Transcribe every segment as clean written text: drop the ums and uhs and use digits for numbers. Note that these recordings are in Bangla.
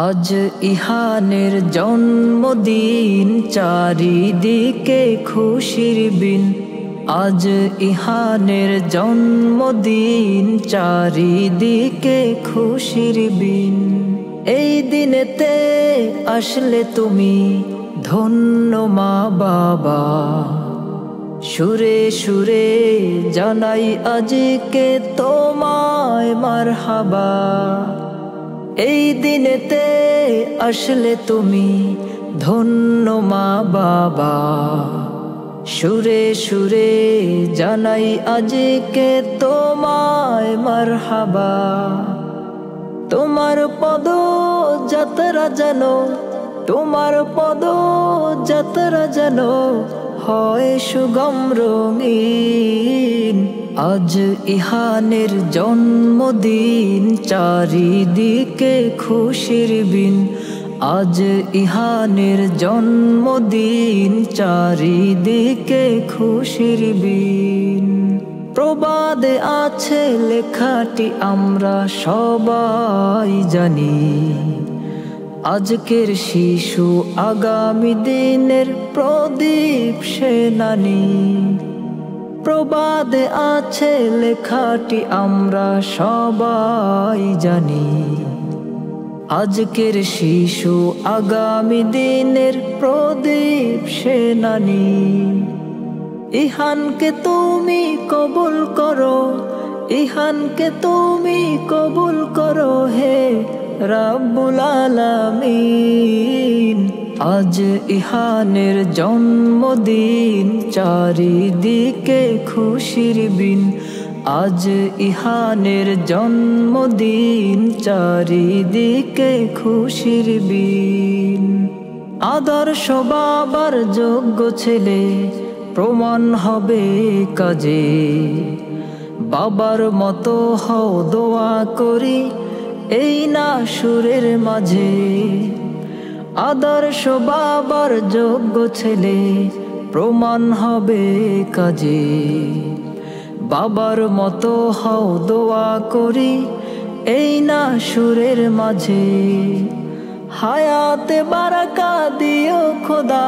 আজ ইহানের জন্মদিন, চারিদিকে খুশির বিন। আজ ইহানের জন্মদিন, চারিদিকে খুশির বিন। এই দিনেতে আসলে তুমি ধন্য মা বাবা, সুরে সুরে জানাই আজকে তোমায় মারহাবা। এই দিনেতে আসলে তুমি ধন্য মা বাবা, সুরে সুরে জানাই আজকে তোমায় মারহাবা। তোমার পদ যাত্রা যেন, তোমার পদ যাত্রা যেন হয় সুগম রঙিন। আজ ইহানের জন্মদিন, চারিদিকে খুশির বিন। আজ ইহানের জন্মদিন, চারিদিকে খুশির বিন। প্রবাদে আছে লেখাটি আমরা সবাই জানি, আজকের শিশু আগামী দিনের প্রদীপ সেনানী। প্রবাদে আছে লেখাটি আমরা সবাই জানি, আজকের শিশু আগামী দিনের প্রদীপ সেনানী। ইহানকে তুমি কবুল করো, ইহানকে তুমি কবুল করো হে রাব্বুল আলামিন। আজ ইহানের জন্মদিন, চারিদিকে খুশির বিন। আজ ইহানের জন্মদিন, চারিদিকে খুশির বিন। আদর্শ বাবার যোগ্য ছেলে প্রমাণ হবে কাজে, বাবার মতো হও দোয়া করি এই না সুরের মাঝে। আদর্শ বাবার যোগ্য ছেলে প্রমাণ হবে কাজে, বাবার মতো হও দোয়া করি এই না সুরের মাঝে। হায়াতে বারাকা দিও খোদা,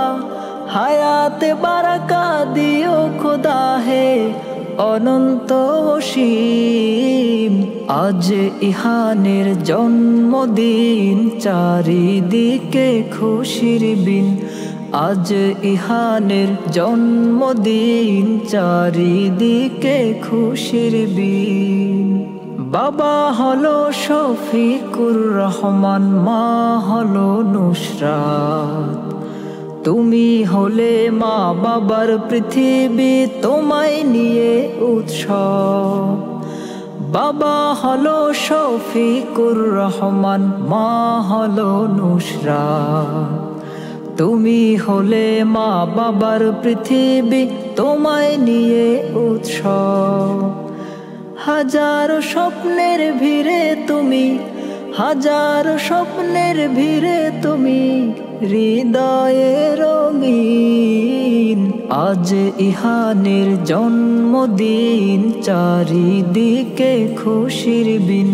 হায়াতে বারাকা দিও খোদা হে অনন্ত অসীম। আজ ইহানের জন্মদিন, চারিদিকে খুশির বিন। আজ ইহানের জন্মদিন, চারিদিকে খুশির বিন। বাবা হলো শফিকুর রহমান, মা হলো নুসরাত। তুমি হলে মা বাবার পৃথিবী, তোমায় নিয়ে উৎসব। বাবা হলো শফিকুর রহমান, মা হলো নুসরাত। তুমি হলে মা বাবার পৃথিবী, তোমায় নিয়ে উৎসব। হাজারো স্বপ্নের ভিড়ে তুমি, হাজারো স্বপ্নের ভিড়ে তুমি হৃদয়ে রঙিন। আজ ইহানের জন্মদিন, চারিদিকে খুশির বিন।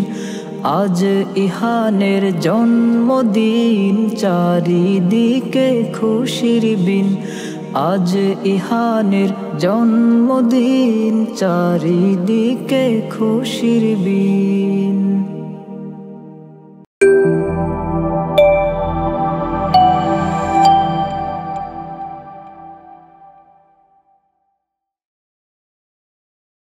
আজ ইহানের জন্মদিন, চারিদিকে খুশির বিন। আজ ইহানের জন্মদিন, চারিদিকে খুশির বিন।